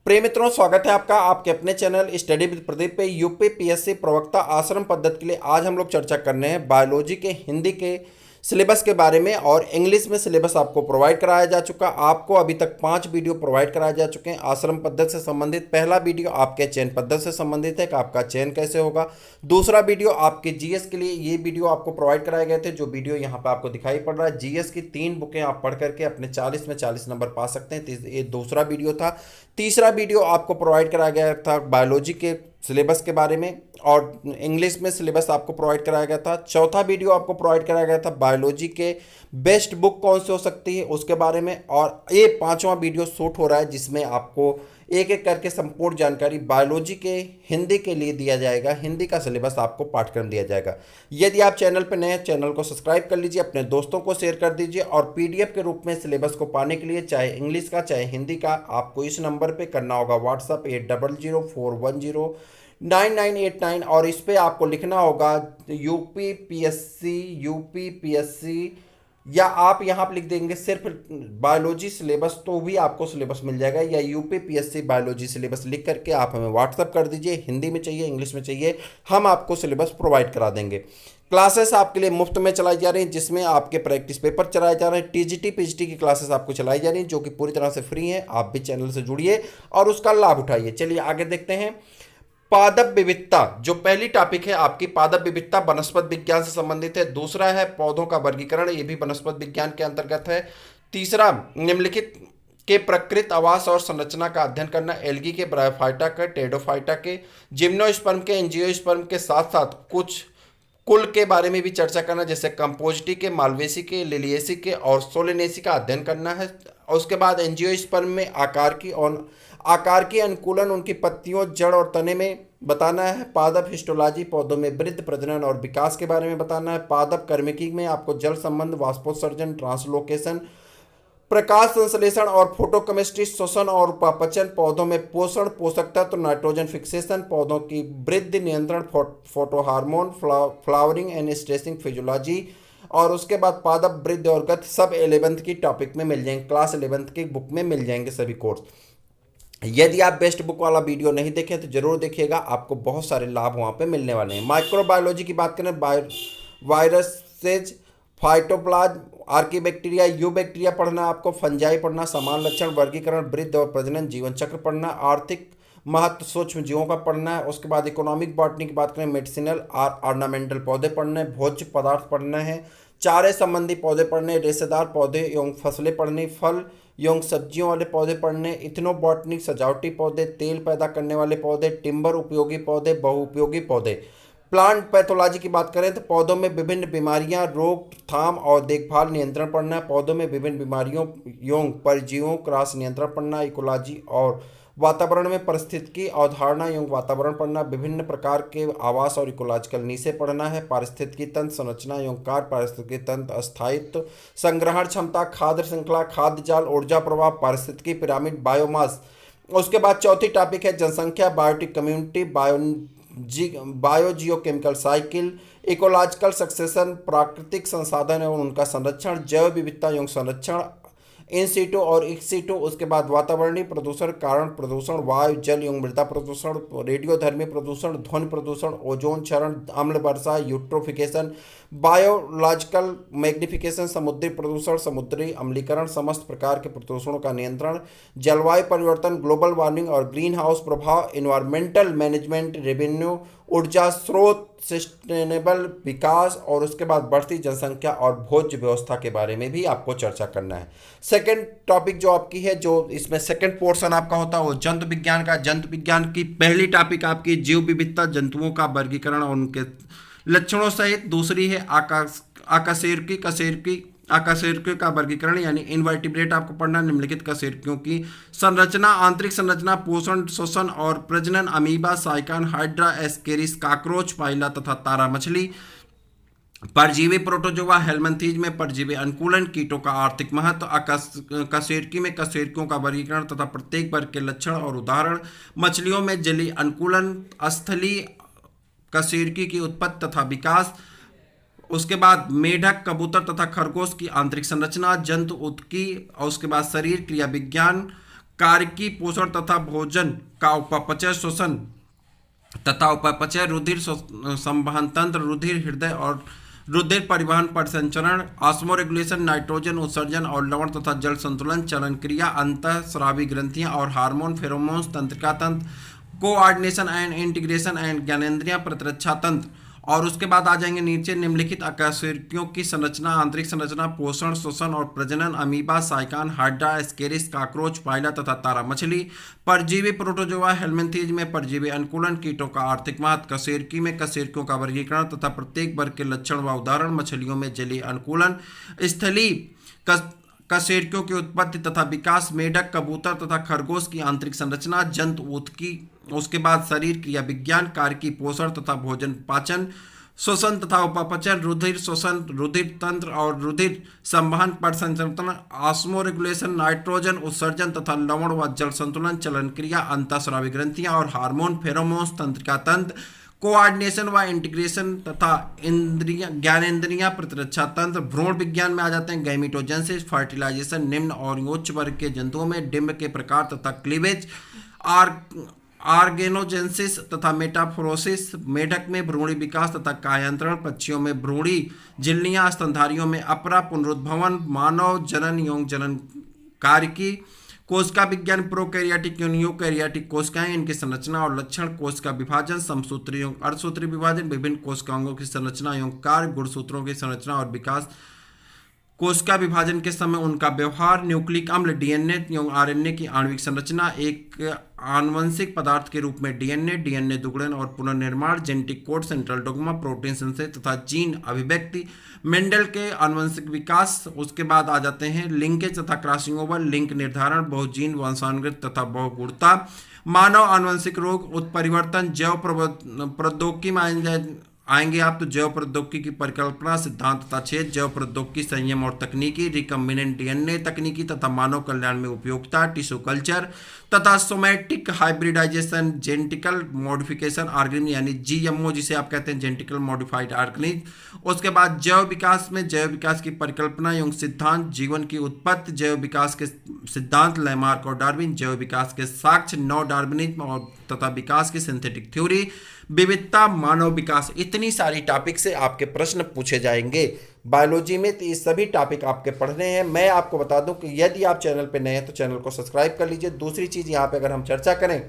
प्रिय मित्रों, स्वागत है आपका आपके अपने चैनल स्टडी विद प्रदीप पे। यूपी पीएससी प्रवक्ता आश्रम पद्धति के लिए आज हम लोग चर्चा करने हैं बायोलॉजी के हिंदी के सिलेबस के बारे में। और इंग्लिश में सिलेबस आपको प्रोवाइड कराया जा चुका। आपको अभी तक 5 वीडियो प्रोवाइड कराए जा चुके हैं आश्रम पद्धति से संबंधित। पहला वीडियो आपके चयन पद्धति से संबंधित है कि आपका चयन कैसे होगा। दूसरा वीडियो आपके जीएस के लिए, ये वीडियो आपको प्रोवाइड कराए गए थे, जो वीडियो यहाँ पे आपको दिखाई पड़ रहा है। जीएस की 3 बुकें आप पढ़ करके अपने 40 में 40 नंबर पा सकते हैं। ये दूसरा वीडियो था। तीसरा वीडियो आपको प्रोवाइड कराया गया था बायोलॉजी के सिलेबस के बारे में, और इंग्लिश में सिलेबस आपको प्रोवाइड कराया गया था। चौथा वीडियो आपको प्रोवाइड कराया गया था बायोलॉजी के बेस्ट बुक कौन सी हो सकती है उसके बारे में। और ये 5वां वीडियो शूट हो रहा है जिसमें आपको एक एक करके संपूर्ण जानकारी बायोलॉजी के हिंदी के लिए दिया जाएगा। हिंदी का सिलेबस आपको पाठ्यक्रम दिया जाएगा। यदि आप चैनल पर नए हैं, चैनल को सब्सक्राइब कर लीजिए, अपने दोस्तों को शेयर कर दीजिए। और पीडीएफ के रूप में सिलेबस को पाने के लिए चाहे इंग्लिश का चाहे हिंदी का, आपको इस नंबर पे करना होगा व्हाट्सअप 8004109989। और इस पे आपको लिखना होगा यूपी पीएससी, या आप यहाँ पर लिख देंगे सिर्फ बायोलॉजी सिलेबस, तो भी आपको सिलेबस मिल जाएगा। या यूपी पीएससी बायोलॉजी सिलेबस लिख करके आप हमें व्हाट्सअप कर दीजिए। हिंदी में चाहिए, इंग्लिश में चाहिए, हम आपको सिलेबस प्रोवाइड करा देंगे। क्लासेस आपके लिए मुफ्त में चलाई जा रही हैं, जिसमें आपके प्रैक्टिस पेपर चलाए जा रहे हैं। टीजीटी पीजीटी की क्लासेस आपको चलाई जा रही हैं, जो कि पूरी तरह से फ्री हैं। आप भी चैनल से जुड़िए और उसका लाभ उठाइए। चलिए आगे देखते हैं। पादप विविधता, जो पहली टॉपिक है आपकी, पादप विविधता वनस्पत विज्ञान से संबंधित है। दूसरा है पौधों का वर्गीकरण, ये भी वनस्पत विज्ञान के अंतर्गत है। तीसरा, निम्नलिखित के प्रकृत आवास और संरचना का अध्ययन करना, एल्गी के, ब्रायोफाइटा के, टेडोफाइटा के, जिम्नोस्पर्म के, एंजियोस्पर्म के साथ साथ कुछ कुल के बारे में भी चर्चा करना, जैसे कंपोजिटी के, मालवेसी के, लिलिएसी के और सोलेनेसी का अध्ययन करना है। और उसके बाद एंजियोस्पर्म में आकार की अनुकूलन, उनकी पत्तियों, जड़ और तने में बताना है। पादप हिस्टोलॉजी, पौधों में वृद्धि, प्रजनन और विकास के बारे में बताना है। पादप कर्मिकी में आपको जल संबंध, वाष्पोत्सर्जन, ट्रांसलोकेशन, प्रकाश संश्लेषण और फोटोकेमिस्ट्री, श्वसन और उपापचय, पौधों में पोषण, पोषक तत्व, नाइट्रोजन फिक्सेशन, पौधों की वृद्धि नियंत्रण, फोटोहार्मोन, फ्लावरिंग एंड स्ट्रेसिंग फिजियोलॉजी। और उसके बाद पादप वृद्धि और गति सब 11th की टॉपिक में मिल जाएंगे, क्लास 11th की बुक में मिल जाएंगे सभी कोर्स। यदि आप बेस्ट बुक वाला वीडियो नहीं देखे तो जरूर देखिएगा, आपको बहुत सारे लाभ वहाँ पे मिलने वाले हैं। माइक्रोबायोलॉजी की बात करें, वायरसेज, फाइटोप्लाज्म, आर्कीबैक्टीरिया, यू बैक्टीरिया पढ़ना, आपको फंजाई पढ़ना, समान लक्षण, वर्गीकरण, वृद्धि और प्रजनन, जीवन चक्र पढ़ना, आर्थिक महत्व, सूक्ष्म जीवों का पढ़ना है। उसके बाद इकोनॉमिक बॉटनी की बात करें, मेडिसिनल और ऑर्नामेंटल पौधे पढ़ने, भोज्य पदार्थ पढ़ना है, चारे संबंधी पौधे पढ़ने, रेशेदार पौधे एवं फसलें पढ़नी, फल एवं सब्जियों वाले पौधे पढ़ने, इथनोबॉटनी, सजावटी पौधे, तेल पैदा करने वाले पौधे, टिम्बर उपयोगी पौधे, बहुउपयोगी पौधे। प्लांट पैथोलॉजी की बात करें तो पौधों में विभिन्न बीमारियां, रोकथाम और देखभाल, नियंत्रण पढ़ना है। पौधों में विभिन्न बीमारियों एवं परजीवियों क्रॉस नियंत्रण पढ़ना, इकोलॉजी और वातावरण में पारिस्थितिकी अवधारणा एवं वातावरण पढ़ना, विभिन्न प्रकार के आवास और इकोलॉजिकल नीचे पढ़ना है। पारिस्थितिकी तंत्र संरचना एवं कार्य, पारिस्थितिकी तंत्र स्थायित्व, संग्रहण क्षमता, खाद्य श्रृंखला, खाद्य जाल, ऊर्जा प्रभाव, पारिस्थितिकी पिरामिड, बायोमास। उसके बाद चौथी टॉपिक है जनसंख्या, biotic community, biogeochemical cycle, ecological succession, प्राकृतिक संसाधन एवं उनका संरक्षण, जैव विविधता एवं संरक्षण, इन सीटू और इक्स सीटू। उसके बाद वातावरणीय प्रदूषण, कारण प्रदूषण, वायु जल एवं मृदा प्रदूषण, रेडियोधर्मी प्रदूषण, ध्वनि प्रदूषण, ओजोन क्षरण, अम्ल वर्षा, यूट्रोफिकेशन, बायोलॉजिकल मैग्निफिकेशन, समुद्री प्रदूषण, समुद्री अम्लीकरण, समस्त प्रकार के प्रदूषणों का नियंत्रण, जलवायु परिवर्तन, ग्लोबल वार्मिंग और ग्रीन हाउस प्रभाव, इन्वायरमेंटल मैनेजमेंट, रेवेन्यू, ऊर्जा स्रोत, सस्टेनेबल विकास। और उसके बाद बढ़ती जनसंख्या और भोज्य व्यवस्था के बारे में भी आपको चर्चा करना है। सेकंड टॉपिक जो आपकी है, जो इसमें सेकंड पोर्शन आपका होता है, वो जंतु विज्ञान का। जंतु विज्ञान की पहली टॉपिक आपकी जीव विविधता, जंतुओं का वर्गीकरण और उनके लक्षणों सहित। दूसरी है आकशेरुकी का वर्गीकरण, यानी इनवर्टिब्रेट आपको पढ़ना, निम्नलिखित कशेरुकियों की संरचना, आंतरिक संरचना, पोषण, श्वसन और प्रजनन, amoeba, Sycon, Hydra, Ascaris, cockroach, Pila तथा तारा मछली। परजीवी, प्रोटोजोआ, हेलमिंथीज में परजीवी अनुकूलन, कीटों का आर्थिक महत्व, कशेरुकी में कशेरुकियों का वर्गीकरण तथा प्रत्येक वर्ग के लक्षण और उदाहरण। मछलियों में जलीय अनुकूलन, स्थलीय कशेरुकी की उत्पत्ति तथा विकास। उसके बाद मेढक, कबूतर तथा खरगोश की आंतरिक संरचना, जंतु उत्की। और उसके बाद शरीर क्रिया विज्ञान, कार्की पोषण तथा भोजन का उपापचय शोषण तथा उपापचय, रुधिर संवहन तंत्र, रुधिर हृदय और रुधिर परिवहन परिसंचरण, ऑस्मो रेगुलेशन, नाइट्रोजन उत्सर्जन और लवण तथा जल संतुलन, चलन क्रिया, अंतःस्रावी ग्रंथियां और हार्मोन, फेरोमोन्स, तंत्रिका तंत्र, कोऑर्डिनेशन एंड इंटीग्रेशन एंड ज्ञानेंद्रियां, प्रतिरक्षा तंत्र। और उसके बाद आ जाएंगे नीचे निम्नलिखित अकशेरुकियों की संरचना, आंतरिक संरचना, पोषण, शोषण और प्रजनन, amoeba, Sycon, Hydra, Ascaris, cockroach, Pila तथा तारा मछली, परजीवी, प्रोटोजोआ, हेलमिंथीज में परजीवी अनुकूलन, कीटों का आर्थिक महत्व, कशेरुकी में कशेरुकियों का वर्गीकरण तथा प्रत्येक वर्ग के लक्षण व उदाहरण, मछलियों में जलीय अनुकूलन, स्थलीय कशेरुकियों की उत्पत्ति तथा विकास, मेढक, कबूतर तथा खरगोश की आंतरिक संरचना, जंतु ऊतकी, उसके बाद शरीर क्रिया विज्ञान, कार्की पोषण तथा भोजन पाचन, श्वसन तथा उपापचय, रुधिर शोषण, रुधिर तंत्र और रुधिर संवहन परिसंचरण, ऑस्मो रेगुलेशन, नाइट्रोजन उत्सर्जन तथा लवण व जल संतुलन, चलन क्रिया, अंतःस्रावी ग्रंथियां और हार्मोन, फेरोमोन्स, तंत्रिका तंत्र, कोऑर्डिनेशन व इंटीग्रेशन तथा इंद्रिया ज्ञानेंद्रियां, प्रतिरक्षा तंत्र। भ्रूण विज्ञान में आ जाते हैं गैमीटोजेंसिस, फर्टिलाइजेशन, निम्न और उच्च वर्ग के जंतुओं में डिंब के प्रकार तथा क्लीवेज, आर्गेनोजेंसिस तथा मेटाफोरोसिस, मेढक में भ्रूणी विकास तथा कायांतरण, पक्षियों में भ्रूणी झिल्लियां, स्तनधारियों में अपरा, पुनरुद्भवन, मानव जनन एवं जनन कार्की, कोशिका विज्ञान, प्रोकैरियोटिक एवं यूकैरियोटिक कोशिकाएं, इनकी संरचना और लक्षण, कोशिका विभाजन, समसूत्री एवं अर्धसूत्री विभाजन, विभिन्न कोशिकांगों की संरचना एवं कार्य, गुणसूत्रों की संरचना और विकास, कोशिका विभाजन के समय उनका व्यवहार, न्यूक्लिक अम्ल, डीएनए एवं आरएनए की आणविक संरचना, एक आनुवंशिक पदार्थ के रूप में डीएनए, डीएनए दुगड़न और पुनर्निर्माण, genetic code, central dogma, protein synthesis तथा जीन अभिव्यक्ति, मेंडल के आनुवंशिक विकास। उसके बाद आ जाते हैं लिंकेज तथा क्रॉसिंग ओवर, लिंक निर्धारण, बहुजीन वंशानुगत तथा बहुगुणता, मानव आनुवंशिक रोग, उत्परिवर्तन, जैव प्रौद्योगिकी में आएंगे आप तो जैव प्रौद्योगिकी की परिकल्पना, सिद्धांत तथा छेद, जैव प्रौद्योगिकी, संयम और तकनीकी, रिकम्बिनेंट डीएनए तकनीकी तथा मानव कल्याण में उपयोगिता, टिश्यू कल्चर तथा somatic hybridisation, genetical modification organism यानी जीएमओ जिसे आप कहते हैं जेनेटिकल मॉडिफाइड ऑर्गेनिज्म। उसके बाद जैव विकास में जैव विकास की परिकल्पना एवं सिद्धांत, जीवन की उत्पत्ति, जैव विकास के सिद्धांत, लैमार्क और डार्विन, जैव विकास के साक्ष्य, नव डार्विनिज्म और तथा विकास की सिंथेटिक थ्योरी, विविधता, मानव विकास। इतनी सारी टॉपिक से आपके प्रश्न पूछे जाएंगे बायोलॉजी में, तो ये सभी टॉपिक आपके पढ़ने हैं। मैं आपको बता दूं कि यदि आप चैनल पे नए हैं तो चैनल को सब्सक्राइब कर लीजिए। दूसरी चीज़ यहाँ पे अगर हम चर्चा करें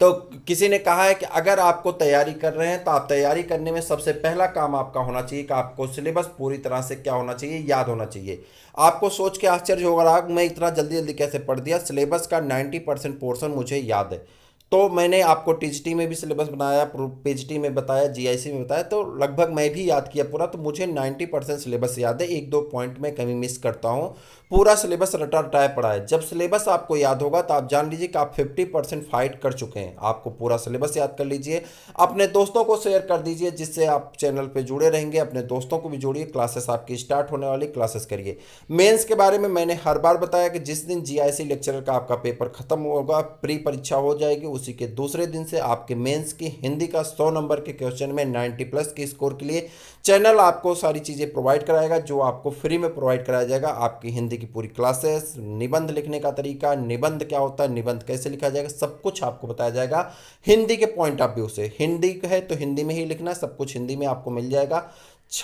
तो किसी ने कहा है कि अगर आपको तैयारी कर रहे हैं तो आप तैयारी करने में सबसे पहला काम आपका होना चाहिए कि आपको सिलेबस पूरी तरह से क्या होना चाहिए, याद होना चाहिए। आपको सोच के आश्चर्य होगा मैं इतना जल्दी जल्दी कैसे पढ़ दिया। सिलेबस का 90% पोर्शन मुझे याद है। तो मैंने आपको टीजीटी में भी सिलेबस बनाया, पीजीटी में बताया, जीआईसी में बताया, तो लगभग मैं भी याद किया पूरा। तो मुझे 90% सिलेबस याद है। एक दो पॉइंट में कभी मिस करता हूँ, पूरा सिलेबस रटा रटाया पड़ा है। जब सिलेबस आपको याद होगा तो आप जान लीजिए कि आप 50% फाइट कर चुके हैं। आपको पूरा सिलेबस याद कर लीजिए, अपने दोस्तों को शेयर कर दीजिए जिससे आप चैनल पे जुड़े रहेंगे। अपने दोस्तों को भी जोड़िए, क्लासेस आपकी स्टार्ट होने वाली, क्लासेस करिए। मेंस के बारे में मैंने हर बार बताया कि जिस दिन जीआईसी लेक्चरर का आपका पेपर खत्म होगा, प्री परीक्षा हो जाएगी, उसी के दूसरे दिन से आपके मेंस की हिंदी का 100 नंबर के क्वेश्चन में 90+ के स्कोर के लिए चैनल आपको सारी चीज़ें प्रोवाइड कराएगा, जो आपको फ्री में प्रोवाइड कराया जाएगा। आपकी हिंदी की पूरी क्लासेस, निबंध लिखने का तरीका, निबंध क्या होता है, निबंध कैसे लिखा जाएगा, सब कुछ आपको बताया जाएगा हिंदी के पॉइंट ऑफ व्यू से। हिंदी है तो हिंदी में ही लिखना, सब कुछ हिंदी में आपको मिल जाएगा।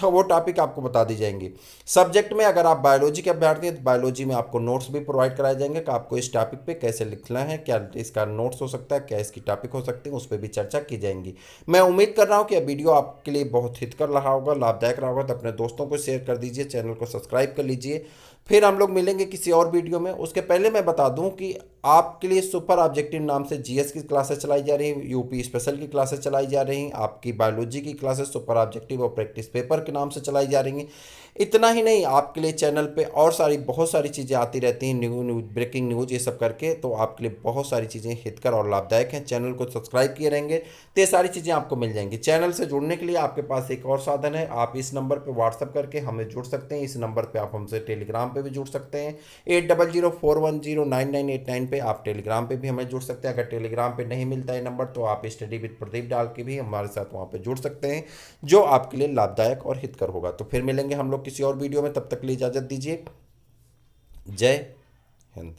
वो टॉपिक आपको बता दी जाएंगे। सब्जेक्ट में अगर आप बायोलॉजी के अभ्यर्थी हैं तो बायोलॉजी में आपको नोट्स भी प्रोवाइड कराए जाएंगे कि आपको इस टॉपिक पे कैसे लिखना है, क्या इसका नोट्स हो सकता है, क्या इसकी टॉपिक हो सकती है, उस पर भी चर्चा की जाएंगी। मैं उम्मीद कर रहा हूँ कि यह वीडियो आपके लिए बहुत हितकर रहा होगा, लाभदायक रहा होगा। तो अपने दोस्तों को शेयर कर दीजिए, चैनल को सब्सक्राइब कर लीजिए। फिर हम लोग मिलेंगे किसी और वीडियो में। उसके पहले मैं बता दूं कि आपके लिए सुपर ऑब्जेक्टिव नाम से जीएस की क्लासेस चलाई जा रही हैं, यूपी स्पेशल की क्लासेस चलाई जा रही हैं, आपकी बायोलॉजी की क्लासेस सुपर ऑब्जेक्टिव और प्रैक्टिस पेपर के नाम से चलाई जा रही हैं। इतना ही नहीं, आपके लिए चैनल पे और बहुत सारी चीज़ें आती रहती हैं, न्यूज़, ब्रेकिंग न्यूज़, ये सब करके। तो आपके लिए बहुत सारी चीज़ें हितकर और लाभदायक हैं। चैनल को सब्सक्राइब किए रहेंगे तो ये सारी चीज़ें आपको मिल जाएंगी। चैनल से जुड़ने के लिए आपके पास एक और साधन है, आप इस नंबर पर व्हाट्सअप करके हमें जुड़ सकते हैं। इस नंबर पर आप हमसे टेलीग्राम पर भी जुड़ सकते हैं। 8004109989 पे आप टेलीग्राम पे भी हमें जुड़ सकते हैं। अगर टेलीग्राम पे नहीं मिलता है नंबर तो आप स्टडी विद प्रदीप डाल के भी हमारे साथ वहाँ पे जुड़ सकते हैं, जो आपके लिए लाभदायक और हितकर होगा। तो फिर मिलेंगे हम लोग किसी और वीडियो में, तब तक के लिए इजाज़त दीजिए। जय हिंद।